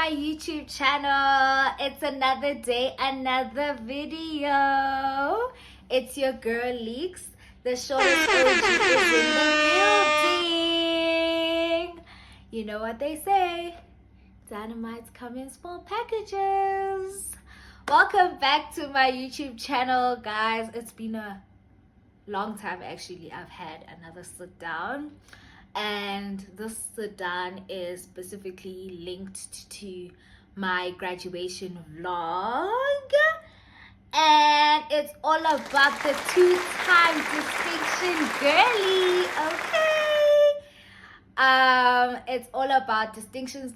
my YouTube channel. It's another day, another video. It's your girl Leaks. The shortest OG is in the building. You know what they say, dynamites come in small packages. Welcome back to my YouTube channel, guys. It's been a long time actually. I've had another sit down, and this sit down is specifically linked to my graduation vlog, and it's all about the two-time distinction girly. It's all about distinctions,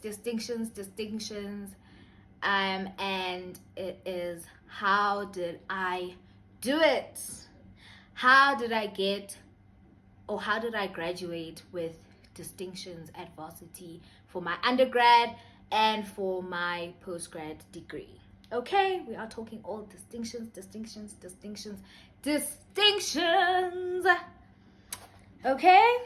and it is, how did I do it? How did I graduate with distinctions at varsity for my undergrad and for my postgrad degree? Okay, we are talking all distinctions. Okay,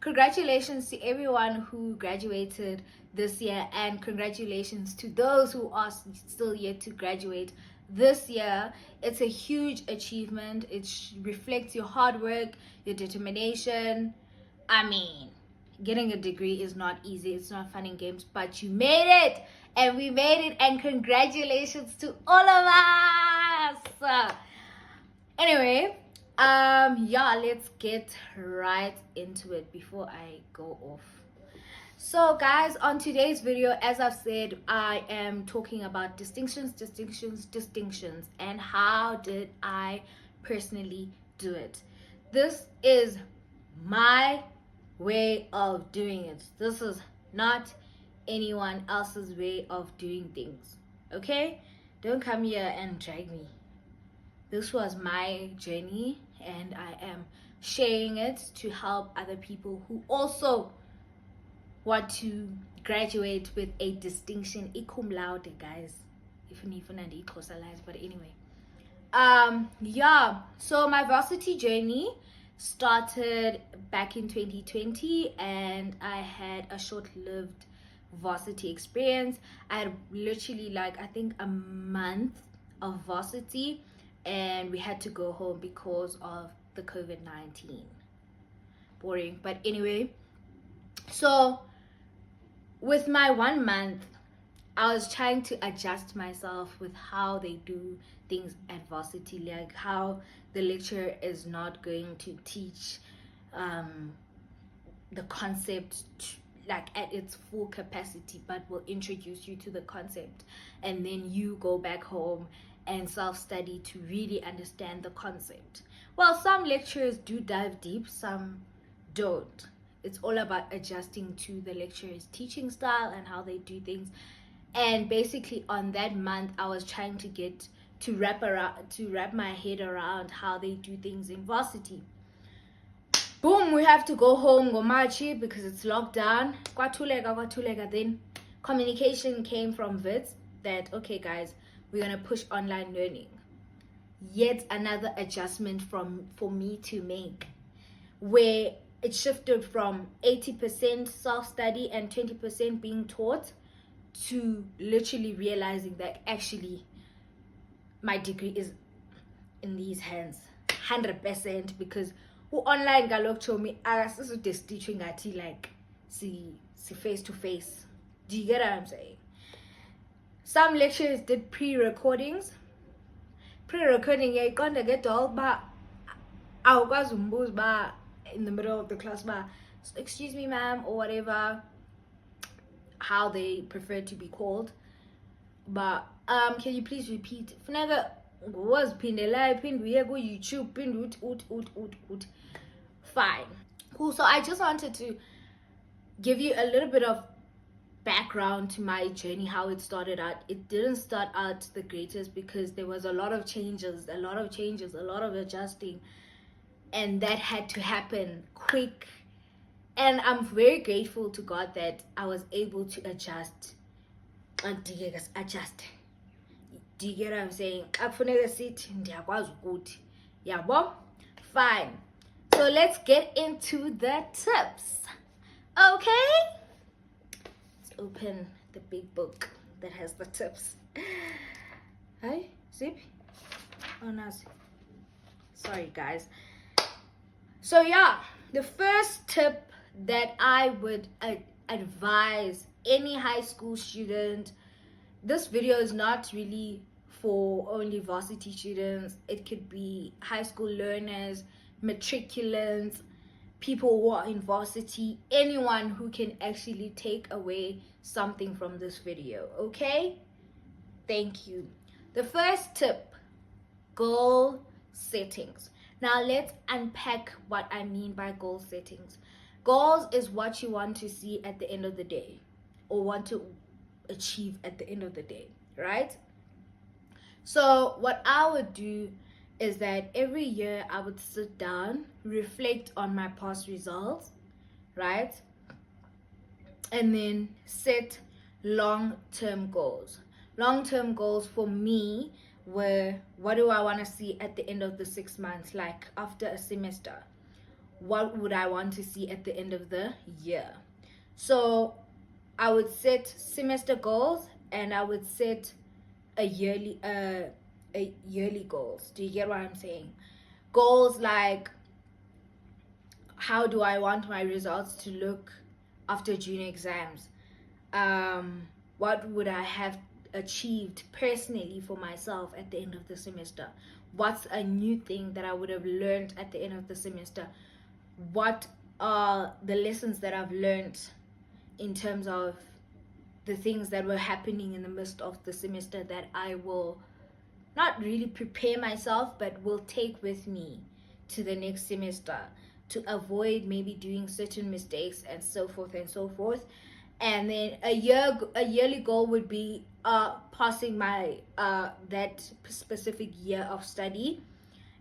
congratulations to everyone who graduated this year, and congratulations to those who are still yet to graduate this year. It's a huge achievement. It reflects your hard work, your determination. I mean, getting a degree is not easy. It's not fun and games, but you made it, and we made it, and congratulations to all of us. Anyway, let's get right into it before I go off. So guys, on today's video, as I've said, I am talking about distinctions, and how did I personally do it. This is my way of doing it. This is not anyone else's way of doing things, okay? Don't come here and drag me. This was my journey, and I am sharing it to help other people who also want to graduate with a distinction, cum laude, guys. But anyway, so my varsity journey started back in 2020, and I had a short-lived varsity experience. I had literally I think a month of varsity, and we had to go home because of the COVID-19. Boring, but anyway, so with my 1 month, I was trying to adjust myself with how they do things at varsity, like how the lecturer is not going to teach the concept at its full capacity, but will introduce you to the concept, and then you go back home and self-study to really understand the concept. Well, some lecturers do dive deep, some don't. It's all about adjusting to the lecturer's teaching style and how they do things. And basically on that month, I was trying to wrap my head around how they do things in varsity. Boom, we have to go home Gomachi because it's lockdown. Kwatulega. Then communication came from Wits that, okay guys, we're gonna push online learning. Yet another adjustment for me to make, where it shifted from 80% self-study and 20% being taught, to literally realizing that actually my degree is in these hands 100%, because who online galok told me this teaching at see face to face. Do you get what I'm saying? Some lecturers did pre-recordings. Pre-recording, you can't get all, but I was in the middle of the class, but excuse me ma'am, or whatever, how they prefer to be called. But can you please repeat? Was YouTube fine, cool. So I just wanted to give you a little bit of background to my journey, how it started out. It didn't start out the greatest because there was a lot of changes, a lot of adjusting, and that had to happen quick. And I'm very grateful to God that I was able to adjust. Do you get what I'm saying? Fine. So let's get into the tips. Okay, let's open the big book that has the tips. Hey, zip. Oh no, sorry guys. So yeah, the first tip that I would advise any high school student, this video is not really for only varsity students. It could be high school learners, matriculants, people who are in varsity, anyone who can actually take away something from this video. Okay, thank you. The first tip, goal settings. Now let's unpack what I mean by goal settings. Goals is what you want to see at the end of the day, or want to achieve at the end of the day, right? So what I would do is that every year I would sit down, reflect on my past results, right? And then set long-term goals. Long-term goals for me were, what do I want to see at the end of the 6 months, like after a semester? What would I want to see at the end of the year? So I would set semester goals, and I would set a yearly goals. Do you get what I'm saying? Goals like, how do I want my results to look after June exams? What would I have achieved personally for myself at the end of the semester? What's a new thing that I would have learned at the end of the semester? What are the lessons that I've learned in terms of the things that were happening in the midst of the semester that I will not really prepare myself, but will take with me to the next semester to avoid maybe doing certain mistakes and so forth and so forth. And then a yearly goal would be passing my that specific year of study,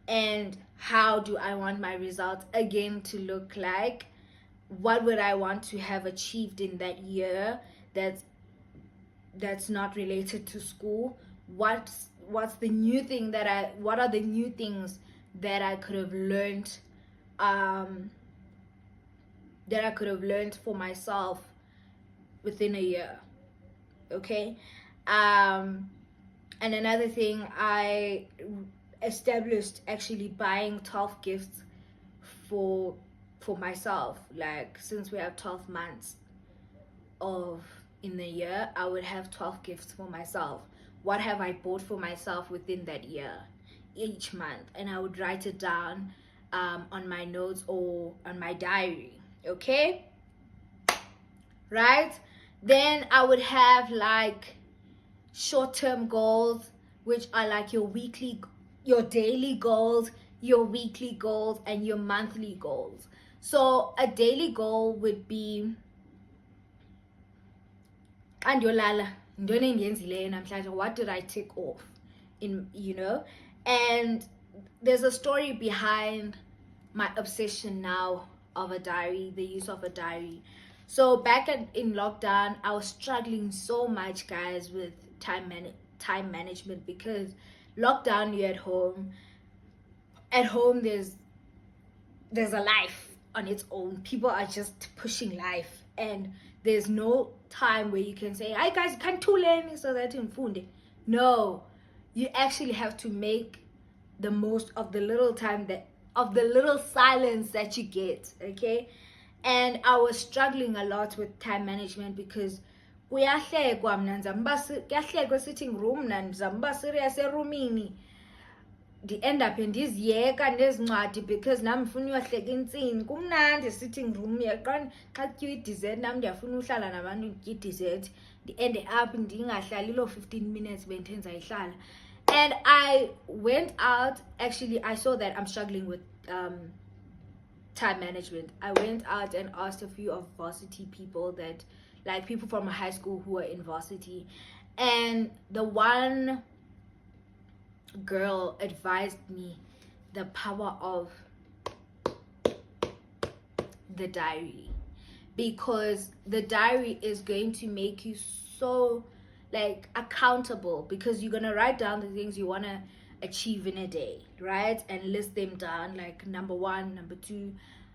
and how do I want my results again to look like? What would I want to have achieved in that year that's not related to school? What's the new thing what are the new things that I could have learned for myself within a year? Okay. And another thing, I established actually buying 12 gifts for myself. Like, since we have 12 months in the year, I would have 12 gifts for myself. What have I bought for myself within that year, each month? And I would write it down on my notes or on my diary. Okay, right? Then I would have like short-term goals, which are like your daily goals, your weekly goals, and your monthly goals. So a daily goal would be, what did I tick off and there's a story behind my obsession now of a diary, the use of a diary. So back in lockdown, I was struggling so much, guys, with time management, because lockdown, you're at home. At home, there's a life on its own. People are just pushing life, and there's no time where you can say, "Hi guys, can't you learn me so that in funde?" No, you actually have to make the most of the little time of the little silence that you get. Okay. And I was struggling a lot with time management, because kuyahlekwa mna kuyahlekwa sitting room mna ndizamba serious erumini, ndi-end up ndiziyeka nezincwadi because nam ndifuna uyohleka intsini. Kumnandi sitting room, xa kutyiwa i-dessert nam ndiyafuna uhlala nabantu nditya i-dessert, ndi-end up ndingahlali loo 15 minutes bendenza ihlala. And I went out, actually I saw that I'm struggling with time management. I went out and asked a few of varsity people, that like people from high school who are in varsity, and the one girl advised me the power of the diary, because the diary is going to make you so like accountable, because you're gonna write down the things you want to achieve in a day, right? And list them down, like number 1, number 2,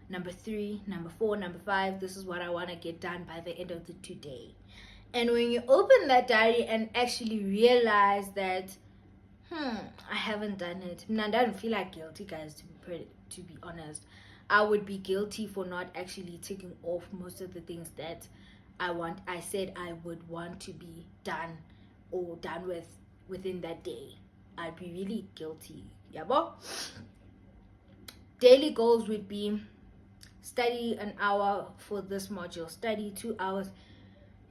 number 3, number 4, number 5. This is what I want to get done by the end of the today. And when you open that diary and actually realize that, I haven't done it. I don't feel like guilty, guys, to be honest. I would be guilty for not actually ticking off most of the things that I said I would want to be done or done with within that day. I'd be really guilty. Yabo? Daily goals would be study an hour for this module, study 2 hours,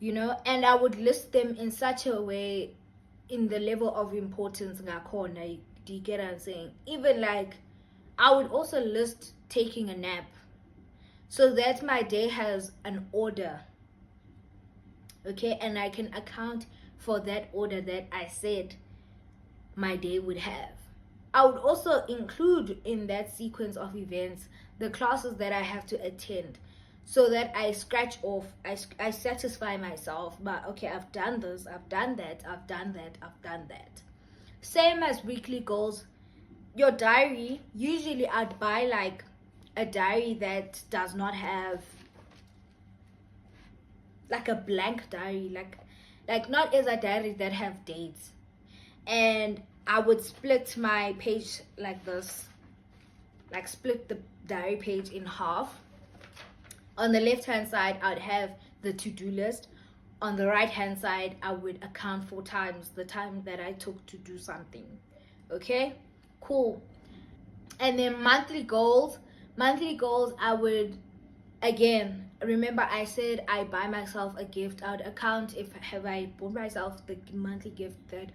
and I would list them in such a way, in the level of importance. Do you get what I'm saying? Even like, I would also list taking a nap so that my day has an order, okay, and I can account for that order that I said my day would have. I would also include in that sequence of events the classes that I have to attend, so that I scratch off, I satisfy myself, but okay, I've done this, I've done that, I've done that, I've done that. Same as weekly goals. Your diary, usually I'd buy like a diary that does not have like a blank diary, like not as a diary that have dates. And I would split my page like this, like split the diary page in half. On the left hand side, I'd have the to-do list. On the right hand side, I would account 4 times the time that I took to do something. Okay, cool. And then monthly goals, I would, again, remember I said I buy myself a gift. I would account if have I bought myself the monthly gift that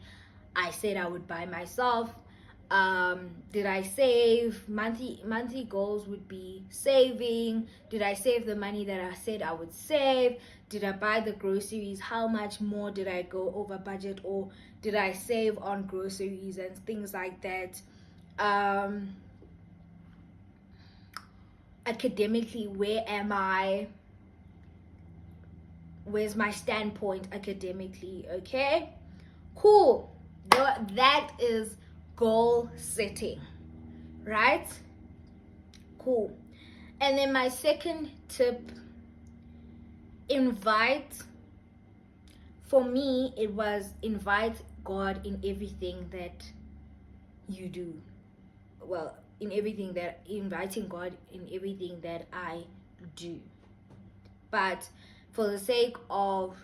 I said I would buy myself. Did I save? Monthly goals would be saving. Did I save the money that I said I would save? Did I buy the groceries? How much more did I go over budget, or did I save on groceries and things like that? Academically, where am I? Where's my standpoint academically? Okay, cool. That is goal setting, right? Cool. And then my second tip, for me, it was invite God in everything that you do. Well, inviting God in everything that I do. But for the sake of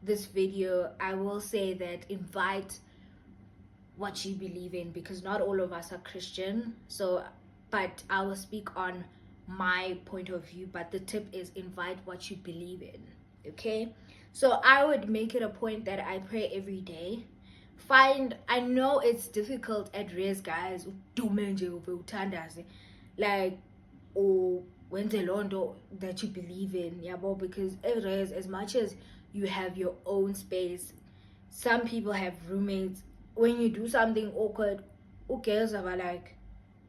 this video, I will say that invite what you believe in, because not all of us are Christian. But I will speak on my point of view, but the tip is invite what you believe in. Okay, so I would make it a point that I pray every day. I know it's difficult at res, guys, like, or when the londo that you believe in, because at res, as much as you have your own space, some people have roommates. When you do something awkward, girls are like,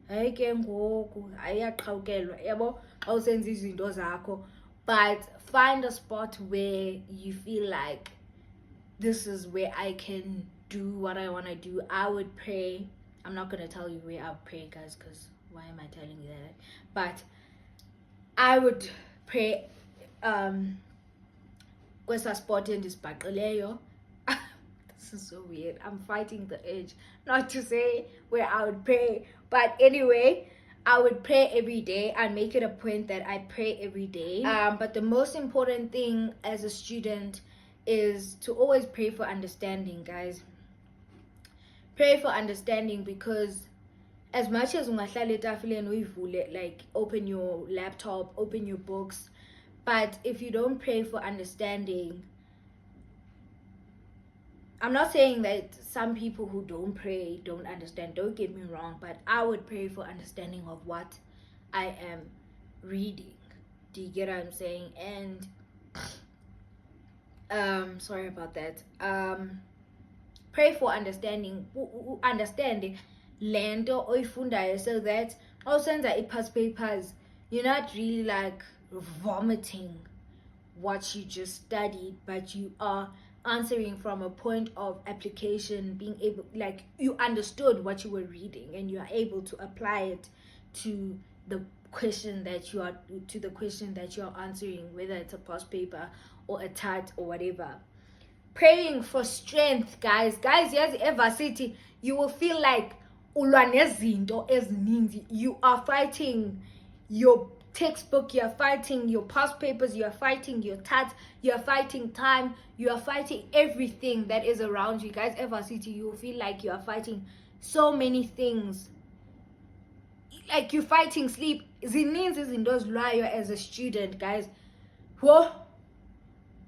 hayi ke ngoku ayaqhawukelwa, yabo, xa usenza izinto zakho. But find a spot where you feel like this is where I can do what I want to do. I would pray. I'm not going to tell you where I'll pray, guys, because why am I telling you that? But I would pray kwesa spot endisibhaqeleyo. This is so weird. I'm fighting the urge not to say where I would pray. But anyway, I would pray every day. I'd make it a point that I pray every day. But the most important thing as a student is to always pray for understanding, guys. Pray for understanding, because as much as ungahlala etafuleni uyivule, like open your laptop, open your books, but if you don't pray for understanding, I'm not saying that some people who don't pray don't understand, don't get me wrong, but I would pray for understanding of what I am reading. Do you get what I'm saying? And sorry about that. Pray for understanding lento oyifundayo, so that awusenza i-past papers, you're not really like vomiting what you just studied, but you are answering from a point of application, being able, like, you understood what you were reading and you are able to apply it to the question that you are answering, whether it's a past paper or a TAT or whatever. praying for strength, guys. Yes, varsity, you will feel like ulwa nezinto ezininzi. You are fighting your textbook, you are fighting your past papers, you are fighting your tats, you are fighting time, you are fighting everything that is around you, guys. Varsity, you will feel like you are fighting so many things, like you're fighting sleep. Zininzi izinto ezilwayo as a student, guys. Whoa,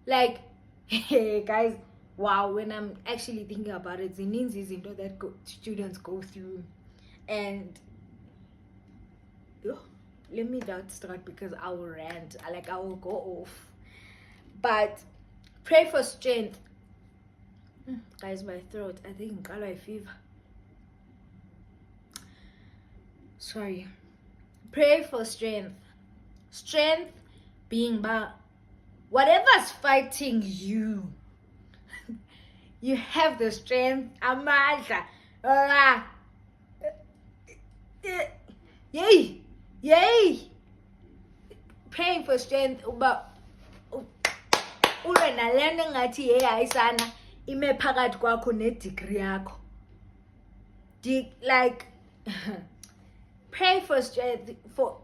like hey guys, wow, when I'm actually thinking about it, zininzi izinto that students go through. And let me not start because I will rant, like I will go off. But pray for strength, guys. My throat, I think I fever, sorry. Pray for strength being whatever's fighting you, you have the strength, amandla, yay, praying for strength uba ule nalento ngathi hey ayisana ime phakathi kwakho ne-degree yakho. Like pray for strength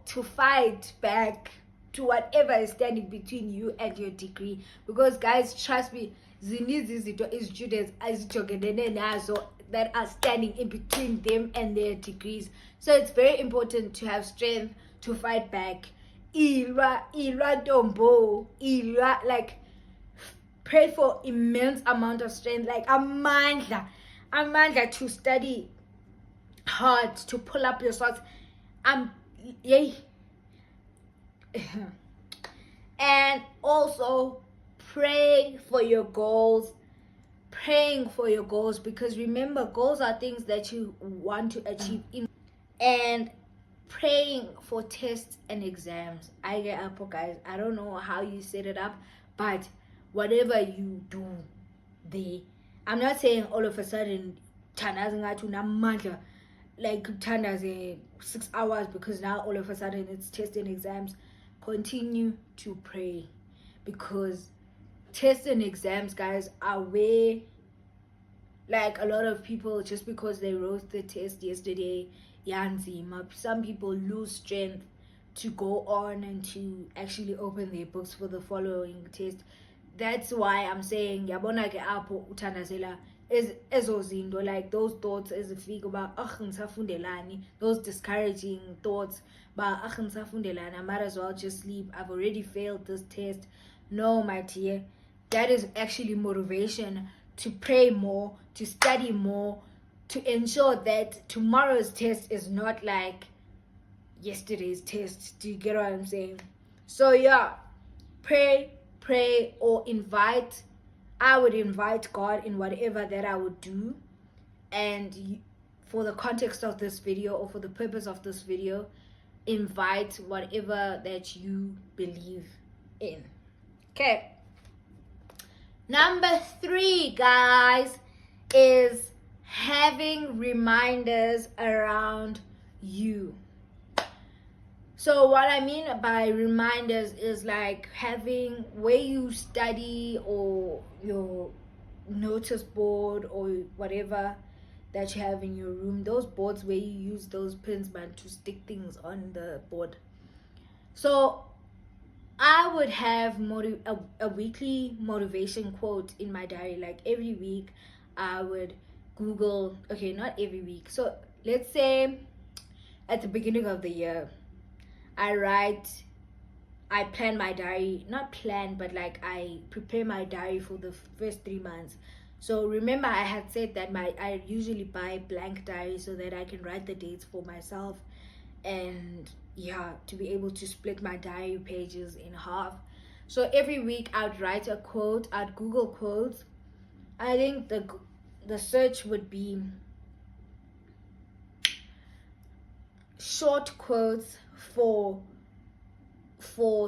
to fight back to whatever is standing between you and your degree, because guys, trust me, zininzi izinto students azijogelene nazo that are standing in between them and their degrees. So it's very important to have strength to fight back. Ilwa dombo, like pray for immense amount of strength, like amandla to study hard, to pull up your socks. Yay. And also pray for your goals, because remember, goals are things that you want to achieve and praying for tests and exams. I get up, guys. I don't know how you set it up, but whatever you do there, I'm not saying all of a sudden like tandaze 6 hours, because now all of a sudden it's tests and exams. Continue to pray, because tests and exams, guys, are where, like, a lot of people, just because they wrote the test yesterday, some people lose strength to go on and to actually open their books for the following test. That's why I'm saying yabona ke apho uthandazela ezo zinto, like those thoughts ezifika about ngisafundelani, those discouraging thoughts about ngisafundelani, I might as well just sleep, I've already failed this test. No, my dear, that is actually motivation to pray more, to study more, to ensure that tomorrow's test is not like yesterday's test. Do you get what I'm saying? So yeah, pray, or I would invite God in whatever that I would do. And for the context of this video, or for the purpose of this video, invite whatever that you believe in. Okay. Number 3, guys, is having reminders around you. So what I mean by reminders is like having where you study, or your notice board, or whatever that you have in your room, those boards where you use those pins, man, to stick things on the board. So I would have a weekly motivation quote in my diary. Like every week I would Google, okay, not every week, so let's say at the beginning of the year, I plan my diary, not plan, but like I prepare my diary for the first 3 months. So remember, I had said that I usually buy blank diaries so that I can write the dates for myself, and yeah, to be able to split my diary pages in half. So every week I'd write a quote, I'd Google quotes. I think the search would be short quotes for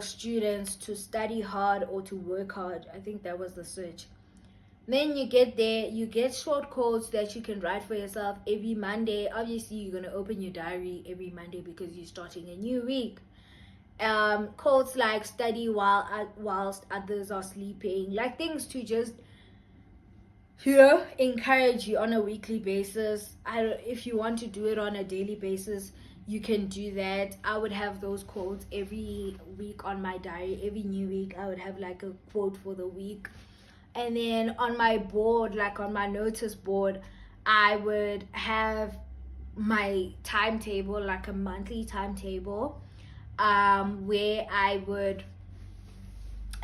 students to study hard or to work hard. I think that was the search. Then you get there, you get short quotes that you can write for yourself every Monday. Obviously, you're going to open your diary every Monday because you're starting a new week. Quotes like study whilst others are sleeping, like things to just encourage you on a weekly basis. If you want to do it on a daily basis, you can do that. I would have those quotes every week on my diary. Every new week I would have like a quote for the week, and then on my board, like on my notice board, I would have my timetable, like a monthly timetable, where I would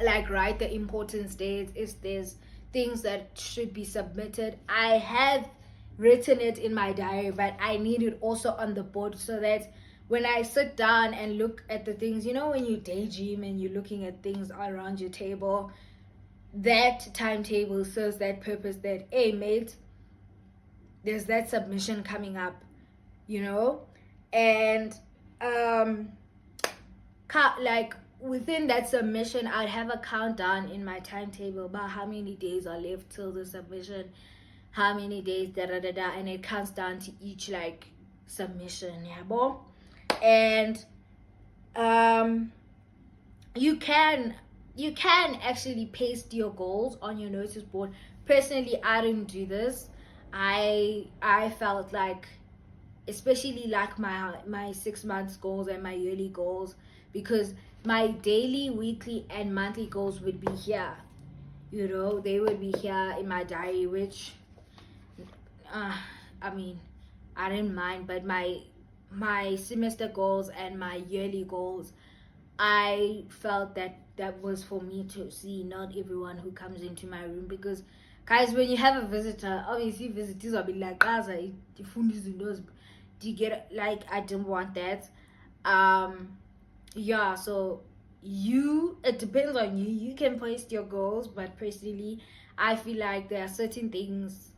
like write the importance dates. If there's things that should be submitted, I have written it in my diary, but I need it also on the board, so that when I sit down and look at the things, when you daydream and you're looking at things around your table, that timetable serves that purpose, that, hey mate, there's that submission coming up, and like within that submission, I'd have a countdown in my timetable about how many days are left till the submission, how many days, and it counts down to each like submission, and you can actually paste your goals on your notice board. Personally, I didn't do this. I felt like, especially like my 6 months goals and my yearly goals, because my daily, weekly, and monthly goals would be here. They would be here in my diary, which I mean, I didn't mind. But my semester goals and my yearly goals, I felt that was for me to see, not everyone who comes into my room. Because guys, when you have a visitor, obviously visitors will be like, Gaza, do you get it? Like, I didn't want that. So it depends on you. You can post your goals, but personally, I feel like there are certain things,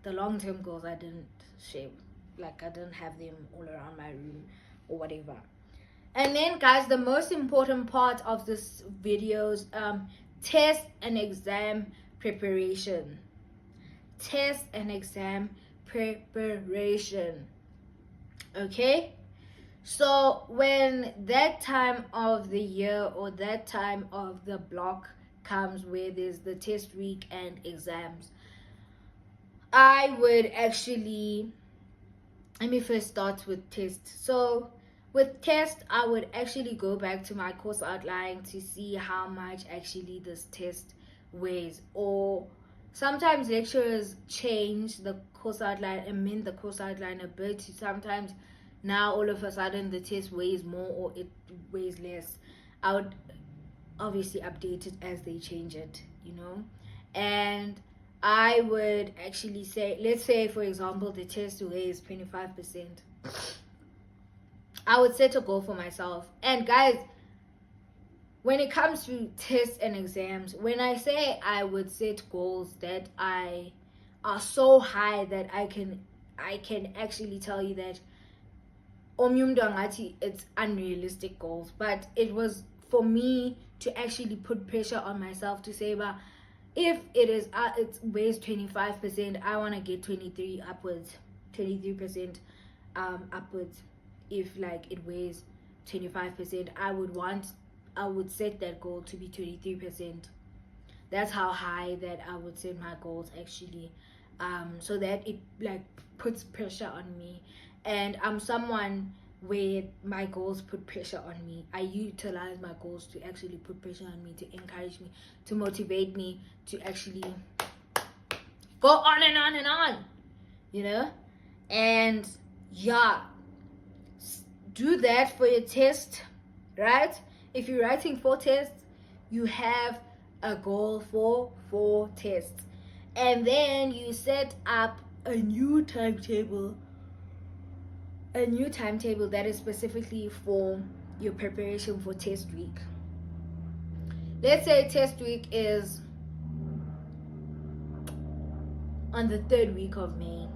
the long-term goals I didn't share. Like, I didn't have them all around my room or whatever. And then, guys, the most important part of this video's test and exam preparation. Test and exam preparation. Okay? So when that time of the year or that time of the block comes where there's the test week and exams, I would actually, let me first start with tests. So with test, I would actually go back to my course outline to see how much actually this test weighs. Or sometimes lecturers change the course outline, amend the course outline a bit. Sometimes now all of a sudden the test weighs more or it weighs less. I would obviously update it as they change it, and I would actually say, let's say for example the test weighs 25%. I would set a goal for myself. And guys, when it comes to tests and exams, when I say I would set goals that are so high that I can actually tell you that it's unrealistic goals, but it was for me to actually put pressure on myself to say, but if it weighs 25%, I want to get 23% upwards. If like it weighs 25%, I would set that goal to be 23%. That's how high that I would set my goals actually, so that it like puts pressure on me. And I'm someone where my goals put pressure on me. I utilize my goals to actually put pressure on me, to encourage me, to motivate me to actually go on and on and on, and do that for your test, right? If you're writing 4 tests, you have a goal for 4 tests, and then you set up a new timetable that is specifically for your preparation for test week. Let's say test week is on the 3rd week of May.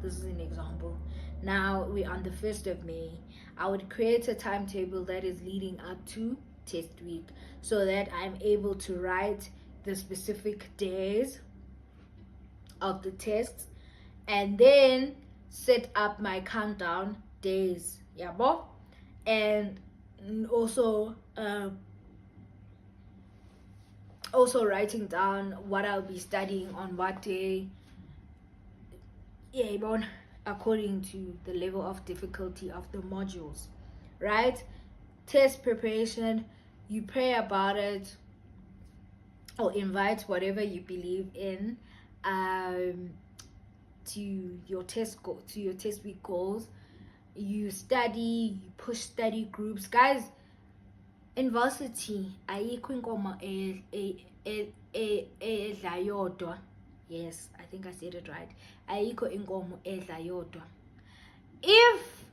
This is an example. Now we're on the 1st of May. I would create a timetable that is leading up to test week, so that I'm able to write the specific days of the tests, and then set up my countdown days, and also also writing down what I'll be studying on what day, according to the level of difficulty of the modules, right? Test preparation, you pray about it or invite whatever you believe in to your test week goals. You study, you push study groups, guys. In varsity, ayikho inkomo edla yodwa. Yes, I think I said it right. Ayikho inkomo edla yodwa. If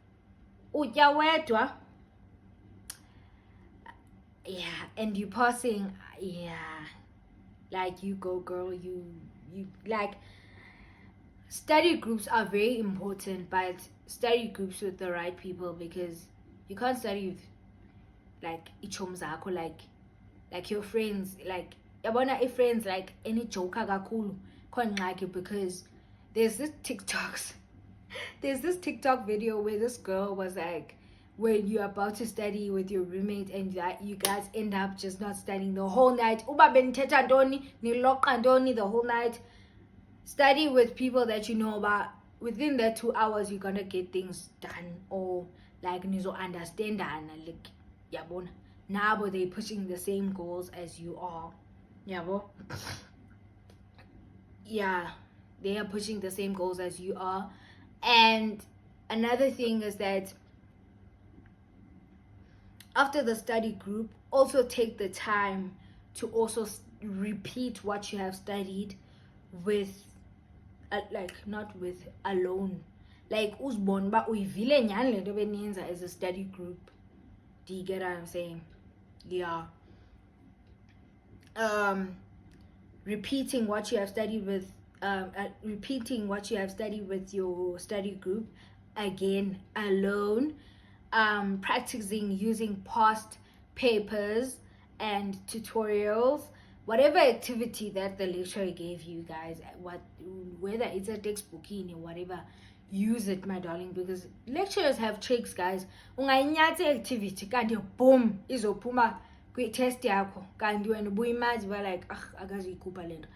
utya wedwa, yeah, and you passing, yeah, like you go girl, you like, study groups are very important, but study groups with the right people, because you can't study with like ichom zakho, like your friends, like yabona friends, like any joker kakhulu khonqaki, because there's this TikTok video where this girl was like, when you're about to study with your roommate and you guys end up just not studying the whole night, uba benithetha ntoni niloqa ntoni the whole night. Study with people that you know about. Within that 2 hours you're gonna get things done, or like nizo understand, like yabona nabo they pushing the same goals as you are, yabo. Yeah, they are pushing the same goals as you are. And another thing is that after the study group, also take the time to also repeat what you have studied with like not with alone, like uzbon ba uyivile nyani lento beniyenza as a study group. Do you get what I'm saying? Yeah. Repeating what you have studied with your study group again alone. Practicing using past papers and tutorials, whatever activity that the lecturer gave you guys, whether it's a textbook or whatever, use it, my darling, because lecturers have tricks, guys. Ungayinyatha activity kanti boom izophuma kwi-test yakho, kanti wena ubuyimazi ba like akaziyikhupha lento.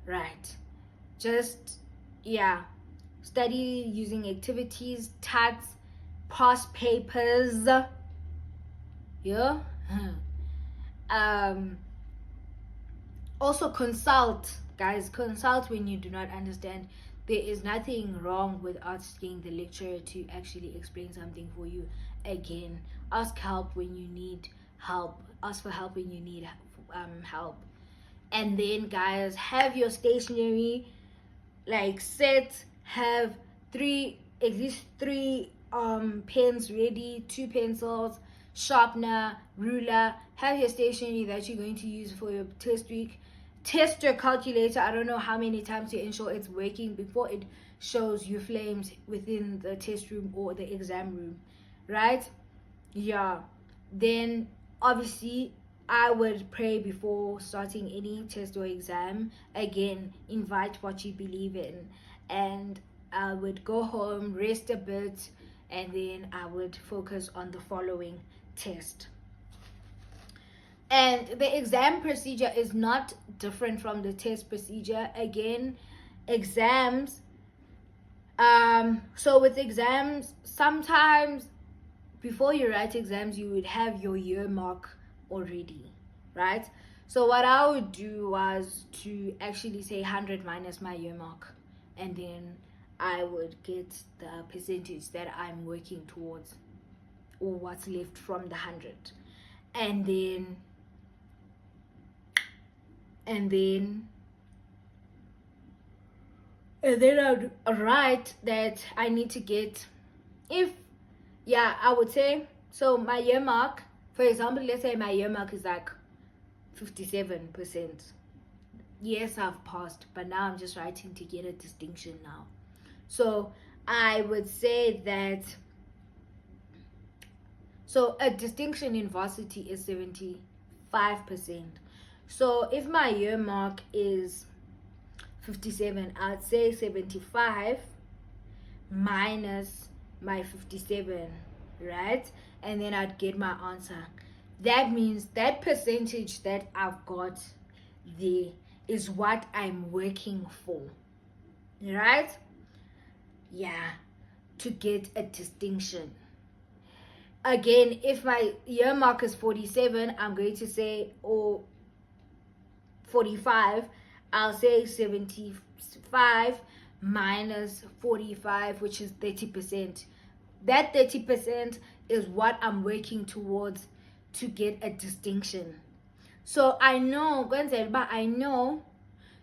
Right, just study using activities, tats, past papers, also consult, guys. Consult when you do not understand. There is nothing wrong with asking the lecturer to actually explain something for you. Again, ask help when you need help. Ask for help when you need help. And then, guys, have your stationery like set. Have at least three pens ready, 2 pencils, sharpener, ruler. Have your stationery that you're going to use for your test week. Test your calculator. I don't know how many times to ensure it's working before it shows you flames within the test room or the exam room, right? Yeah. Then obviously I would pray before starting any test or exam. Again, invite what you believe in, and I would go home, rest a bit, and then I would focus on the following test. And the exam procedure is not different from the test procedure. Again, exams, so with exams, sometimes before you write exams, you would have your year mark already, right? So what I would do was to actually say 100 minus my year mark, and then I would get the percentage that I'm working towards, or what's left from the 100. And then I would write that I need to get, I would say, so my year mark, for example, let's say my year mark is like 57%. Yes, I've passed, but now I'm just writing to get a distinction now. So I would say that, so a distinction in varsity is 75%. So if my year mark is 57, I'd say 75 minus my 57, right? And then I'd get my answer. that means that percentage that I've got there is what I'm working for, right? Yeah, to get a distinction. Again, if my year mark is 47, I'm going to say, or 45, I'll say 75 minus 45, which is 30%. That 30% is what I'm working towards to get a distinction. So I know,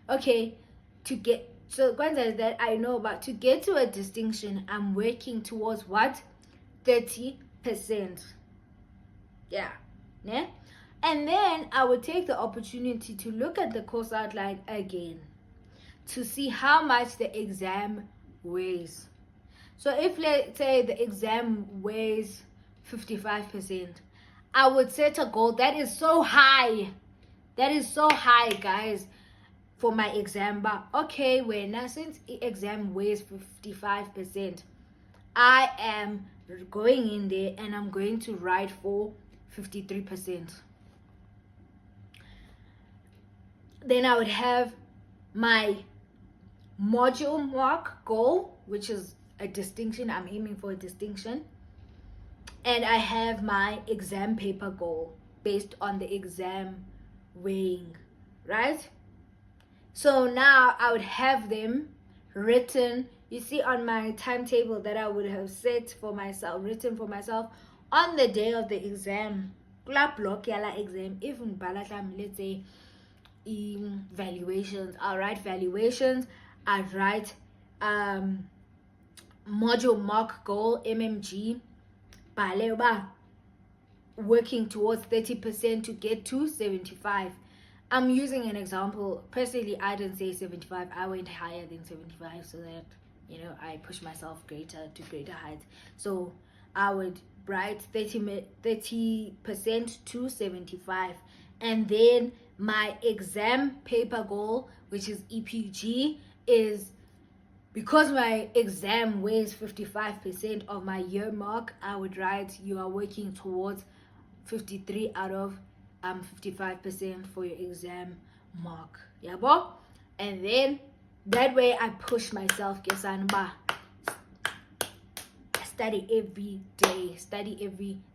okay, to get, so that I know about to get to a distinction, I'm working towards what? 30%. Yeah. Yeah. And then I would take the opportunity to look at the course outline again to see how much the exam weighs. So if, let's say, the exam weighs 55%, I would set a goal that is so high. That is so high, guys, for my exam. But okay, now since the exam weighs 55%, I am going in there and I'm going to write for 53%. Then I would have my module mark goal, which is a distinction. I'm aiming for a distinction. And I have my exam paper goal based on the exam weighing, right? So now I would have them written, you see, on my timetable that I would have set for myself, written for myself on the day of the exam. Exam, even let's say valuations, I'll write valuations, I'd write module mark goal, MMG, working towards 30% to get to 75. I'm using an example. Personally, I didn't say 75. I went higher than 75 so that, I push myself to greater heights. So I would write 30% to 75. And then my exam paper goal, which is EPG, is because my exam weighs 55% of my year mark, I would write you are working towards 53 out of 55% for your exam mark. Yabo? And then that way I push myself. Study every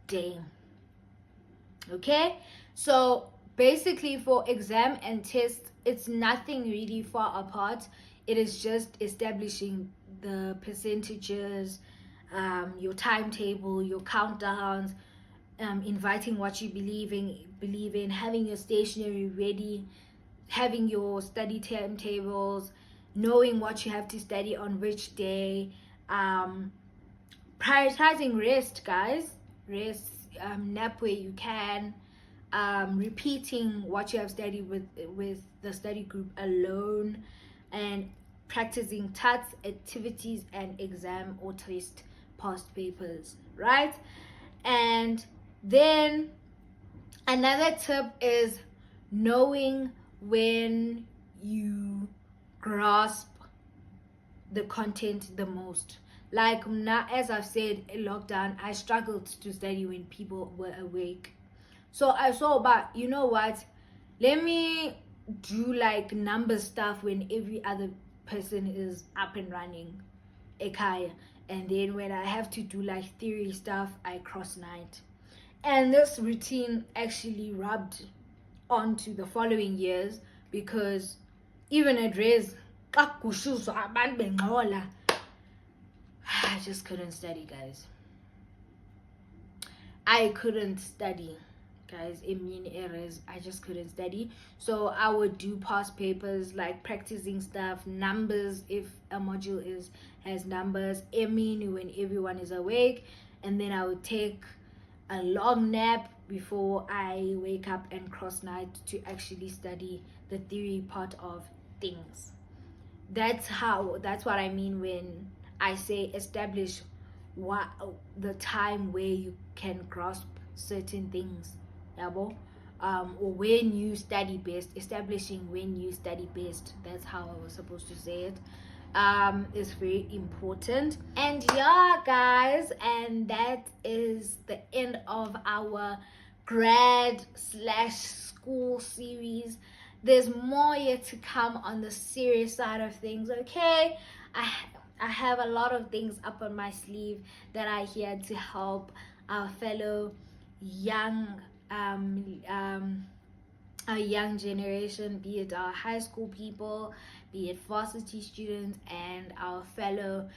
day. Okay? So basically for exam and test, it's nothing really far apart. It is just establishing the percentages, your timetable, your countdowns, inviting what you believe in, having your stationery ready, having your study timetables, knowing what you have to study on which day, prioritizing rest, guys. Rest, nap where you can, repeating what you have studied with the study group alone, and practicing tasks, activities, and exam or test past papers, right? And then another tip is knowing when you grasp the content the most. Like now, as I've said, in lockdown, I struggled to study when people were awake. So I saw about, you know what, let me do like number stuff when every other person is up and running, ekaya. And then when I have to do like theory stuff, I cross night. And this routine actually rubbed onto the following years, because even at res, I just couldn't study, guys. I couldn't study, guys. Errors, I just couldn't study. So I would do past papers, like practicing stuff, numbers if a module has numbers, when everyone is awake, and then I would take a long nap before I wake up and cross night to actually study the theory part of things. That's what I mean when I say establish the time where you can grasp certain things, or when you study best, establishing when you study best. That's how I was supposed to say it. Is very important. And yeah, guys, and that is the end of our grad / school series. There's more yet to come on the serious side of things, okay? I have a lot of things up on my sleeve that are here to help our fellow young our young generation, be it our high school people, be it varsity students, and our fellow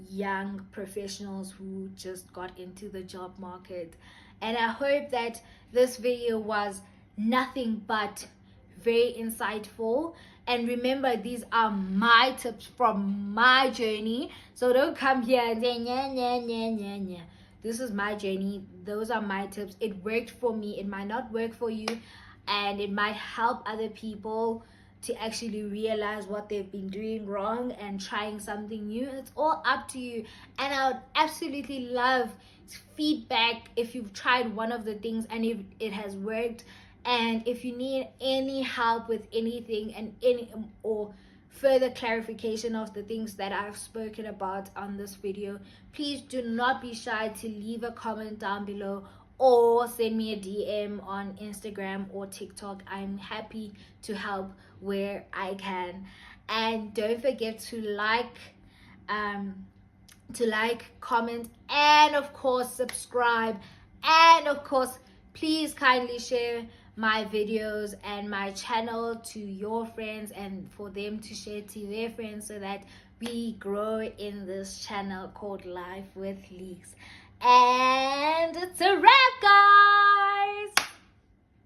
young professionals who just got into the job market. And I hope that this video was nothing but very insightful. And remember, these are my tips from my journey, so don't come here and say nya nya nya nya nya. This is my journey. Those are my tips. It worked for me. It might not work for you, and it might help other people to actually realize what they've been doing wrong and trying something new. It's all up to you. And I would absolutely love feedback if you've tried one of the things and if it has worked. And if you need any help with anything and any or further clarification of the things that I've spoken about on this video, please do not be shy to leave a comment down below or send me a DM on Instagram or TikTok. I'm happy to help where I can. And don't forget to like, comment, and of course subscribe. And of course, please kindly share my videos and my channel to your friends and for them to share to their friends so that we grow in this channel called Life with Leaks. And it's a wrap, guys!